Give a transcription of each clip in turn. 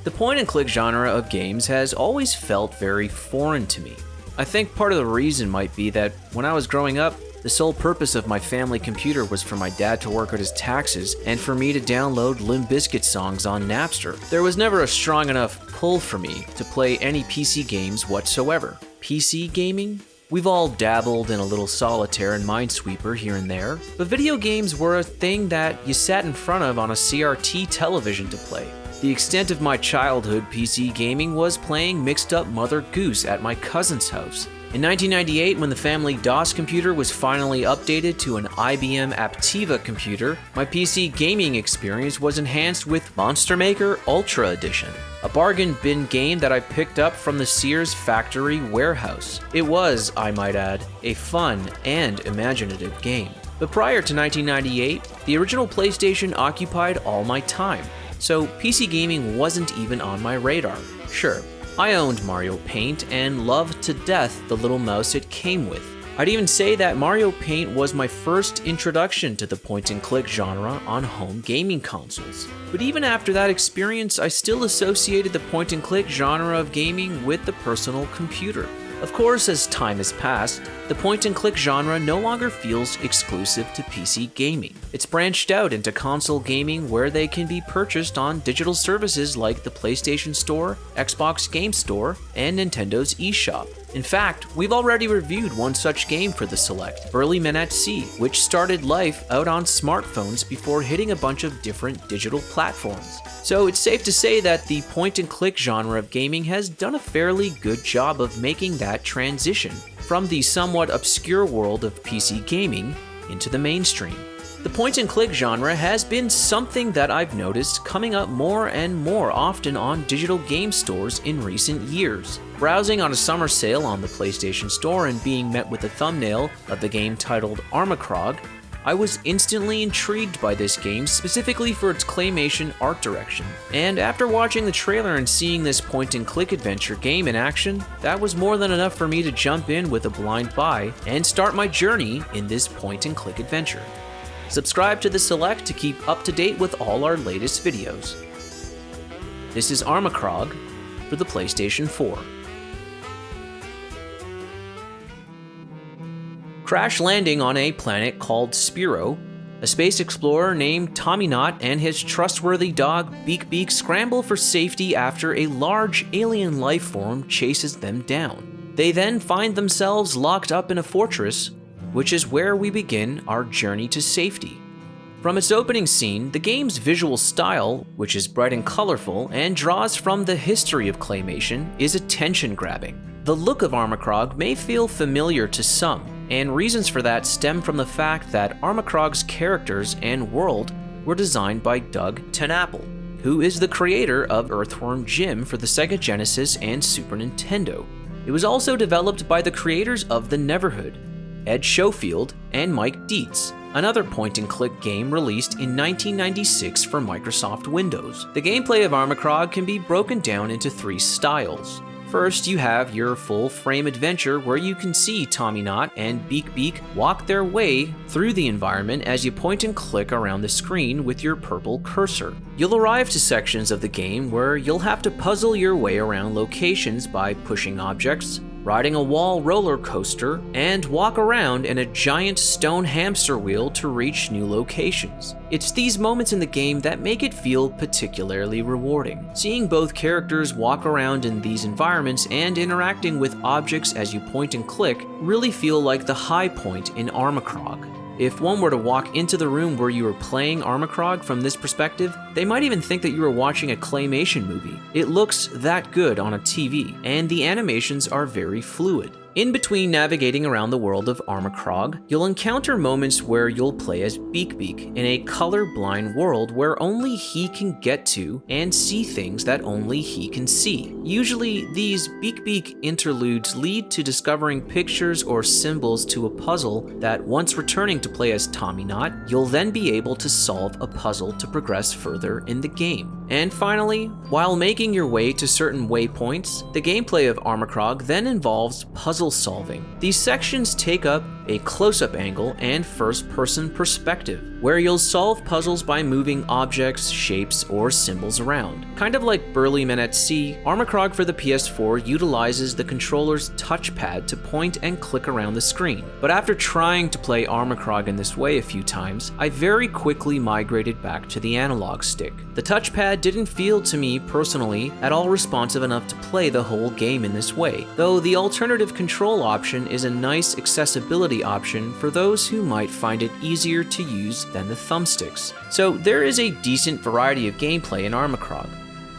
The point-and-click genre of games has always felt very foreign to me. I think part of the reason might be that when I was growing up, the sole purpose of my family computer was for my dad to work out his taxes and for me to download Limp Bizkit songs on Napster. There was never a strong enough pull for me to play any PC games whatsoever. PC gaming? We've all dabbled in a little solitaire and Minesweeper here and there, but video games were a thing that you sat in front of on a CRT television to play. The extent of my childhood PC gaming was playing Mixed Up Mother Goose at my cousin's house. In 1998, when the family DOS computer was finally updated to an IBM Aptiva computer, my PC gaming experience was enhanced with Monster Maker Ultra Edition, a bargain bin game that I picked up from the Sears factory warehouse. It was, I might add, a fun and imaginative game. But prior to 1998, the original PlayStation occupied all my time, so PC gaming wasn't even on my radar. Sure, I owned Mario Paint and loved to death the little mouse it came with. I'd even say that Mario Paint was my first introduction to the point-and-click genre on home gaming consoles. But even after that experience, I still associated the point-and-click genre of gaming with the personal computer. Of course, as time has passed, the point-and-click genre no longer feels exclusive to PC gaming. It's branched out into console gaming where they can be purchased on digital services like the PlayStation Store, Xbox Game Store, and Nintendo's eShop. In fact, we've already reviewed one such game for the Select, Burly Men at Sea, which started life out on smartphones before hitting a bunch of different digital platforms. So it's safe to say that the point-and-click genre of gaming has done a fairly good job of making that transition from the somewhat obscure world of PC gaming into the mainstream. The point-and-click genre has been something that I've noticed coming up more and more often on digital game stores in recent years. Browsing on a summer sale on the PlayStation Store and being met with a thumbnail of the game titled Armikrog, I was instantly intrigued by this game specifically for its claymation art direction. And after watching the trailer and seeing this point-and-click adventure game in action, that was more than enough for me to jump in with a blind buy and start my journey in this point-and-click adventure. Subscribe to The Select to keep up to date with all our latest videos. This is Armikrog for the PlayStation 4. Crash landing on a planet called Spiro, a space explorer named Tommy Knot and his trustworthy dog Beak Beak scramble for safety after a large alien life form chases them down. They then find themselves locked up in a fortress, which is where we begin our journey to safety. From its opening scene, the game's visual style, which is bright and colorful and draws from the history of claymation, is attention-grabbing. The look of Armikrog may feel familiar to some, and reasons for that stem from the fact that Armikrog's characters and world were designed by Doug TenNapel, who is the creator of Earthworm Jim for the Sega Genesis and Super Nintendo. It was also developed by the creators of The Neverhood, Ed Schofield and Mike Dietz, another point-and-click game released in 1996 for Microsoft Windows. The gameplay of Armikrog can be broken down into three styles. First, you have your full-frame adventure where you can see Tommy Knot and Beak Beak walk their way through the environment as you point and click around the screen with your purple cursor. You'll arrive to sections of the game where you'll have to puzzle your way around locations by pushing objects, riding a wall roller coaster, and walk around in a giant stone hamster wheel to reach new locations. It's these moments in the game that make it feel particularly rewarding. Seeing both characters walk around in these environments and interacting with objects as you point and click really feel like the high point in Armikrog. If one were to walk into the room where you were playing Armikrog from this perspective, they might even think that you were watching a claymation movie. It looks that good on a TV, and the animations are very fluid. In between navigating around the world of Armikrog, you'll encounter moments where you'll play as Beak Beak in a color-blind world where only he can get to and see things that only he can see. Usually, these Beak Beak interludes lead to discovering pictures or symbols to a puzzle that, once returning to play as Tommy Knot, you'll then be able to solve a puzzle to progress further in the game. And finally, while making your way to certain waypoints, the gameplay of Armikrog then involves puzzle solving. These sections take up a close-up angle, and first-person perspective, where you'll solve puzzles by moving objects, shapes, or symbols around. Kind of like Burly Men at Sea, Armikrog for the PS4 utilizes the controller's touchpad to point and click around the screen. But after trying to play Armikrog in this way a few times, I very quickly migrated back to the analog stick. The touchpad didn't feel to me personally at all responsive enough to play the whole game in this way, though the alternative control option is a nice accessibility option for those who might find it easier to use than the thumbsticks. So there is a decent variety of gameplay in Armikrog.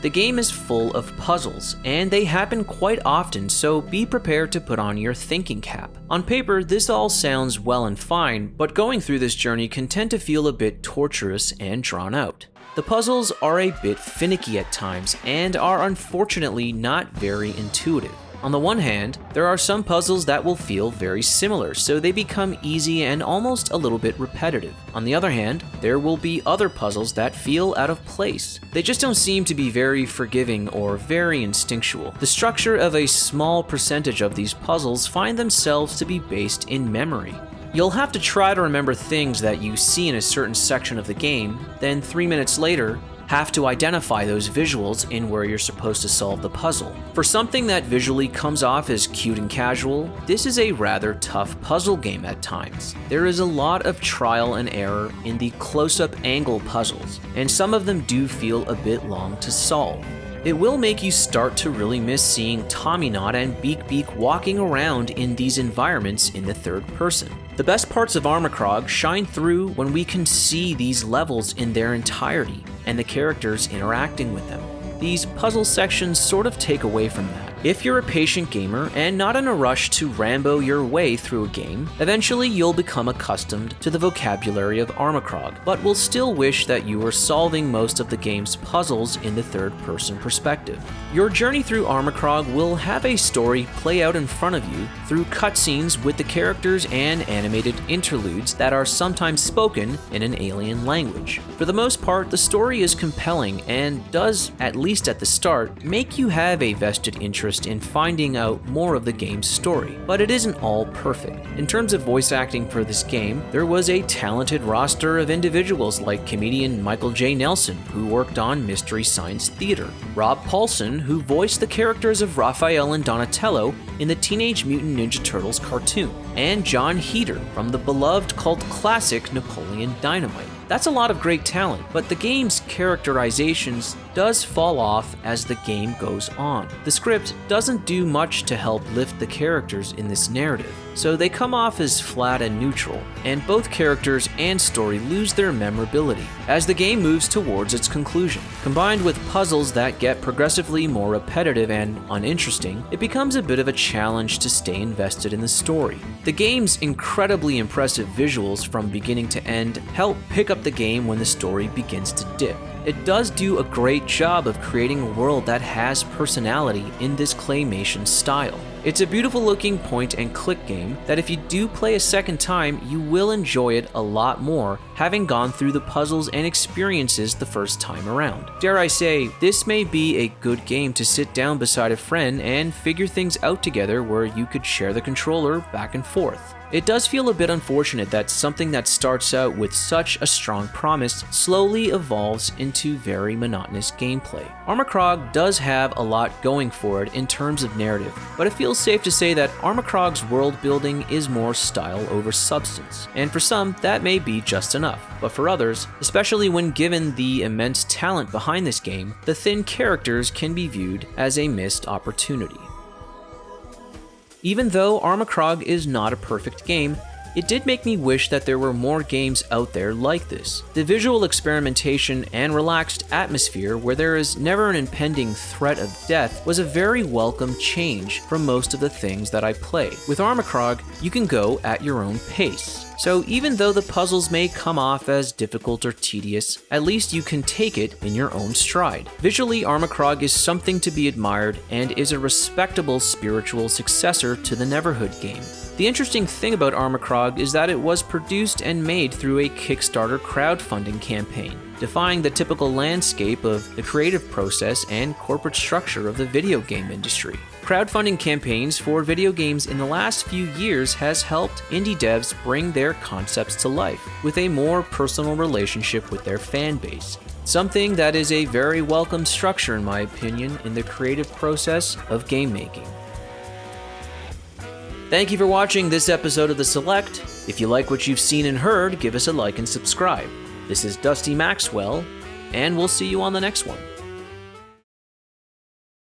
The game is full of puzzles, and they happen quite often, so be prepared to put on your thinking cap. On paper, this all sounds well and fine, but going through this journey can tend to feel a bit torturous and drawn out. The puzzles are a bit finicky at times, and are unfortunately not very intuitive. On the one hand, there are some puzzles that will feel very similar, so they become easy and almost a little bit repetitive. On the other hand, there will be other puzzles that feel out of place. They just don't seem to be very forgiving or very instinctual. The structure of a small percentage of these puzzles find themselves to be based in memory. You'll have to try to remember things that you see in a certain section of the game, then 3 minutes later, have to identify those visuals in where you're supposed to solve the puzzle. For something that visually comes off as cute and casual, this is a rather tough puzzle game at times. There is a lot of trial and error in the close-up angle puzzles, and some of them do feel a bit long to solve. It will make you start to really miss seeing Tommyknot and Beak walking around in these environments in the third person. The best parts of Armikrog shine through when we can see these levels in their entirety and the characters interacting with them. These puzzle sections sort of take away from that. If you're a patient gamer and not in a rush to Rambo your way through a game, eventually you'll become accustomed to the vocabulary of Armikrog, but will still wish that you were solving most of the game's puzzles in the third-person perspective. Your journey through Armikrog will have a story play out in front of you through cutscenes with the characters and animated interludes that are sometimes spoken in an alien language. For the most part, the story is compelling and does, at least at the start, make you have a vested interest in finding out more of the game's story, but it isn't all perfect. In terms of voice acting for this game, there was a talented roster of individuals like comedian Michael J. Nelson, who worked on Mystery Science Theater, Rob Paulson, who voiced the characters of Raphael and Donatello in the Teenage Mutant Ninja Turtles cartoon, and John Heder from the beloved cult classic Napoleon Dynamite. That's a lot of great talent, but the game's characterizations does fall off as the game goes on. The script doesn't do much to help lift the characters in this narrative, so they come off as flat and neutral, and both characters and story lose their memorability as the game moves towards its conclusion. Combined with puzzles that get progressively more repetitive and uninteresting, it becomes a bit of a challenge to stay invested in the story. The game's incredibly impressive visuals from beginning to end help pick up the game when the story begins to dip. It does do a great job of creating a world that has personality in this claymation style. It's a beautiful looking point and click game that if you do play a second time, you will enjoy it a lot more, having gone through the puzzles and experiences the first time around. Dare I say, this may be a good game to sit down beside a friend and figure things out together where you could share the controller back and forth. It does feel a bit unfortunate that something that starts out with such a strong promise slowly evolves into very monotonous gameplay. Armikrog does have a lot going for it in terms of narrative, but it feels safe to say that Armikrog's world building is more style over substance, and for some that may be just enough, but for others, especially when given the immense talent behind this game, the thin characters can be viewed as a missed opportunity. Even though Armikrog is not a perfect game, it did make me wish that there were more games out there like this. The visual experimentation and relaxed atmosphere where there is never an impending threat of death was a very welcome change from most of the things that I play. With Armikrog, you can go at your own pace. So even though the puzzles may come off as difficult or tedious, at least you can take it in your own stride. Visually, Armikrog is something to be admired and is a respectable spiritual successor to the Neverhood game. The interesting thing about Armikrog is that it was produced and made through a Kickstarter crowdfunding campaign, defying the typical landscape of the creative process and corporate structure of the video game industry. Crowdfunding campaigns for video games in the last few years has helped indie devs bring their concepts to life with a more personal relationship with their fan base. Something that is a very welcome structure, in my opinion, in the creative process of game making. Thank you for watching this episode of The Select. If you like what you've seen and heard, give us a like and subscribe. This is Dusty Maxwell, and we'll see you on the next one.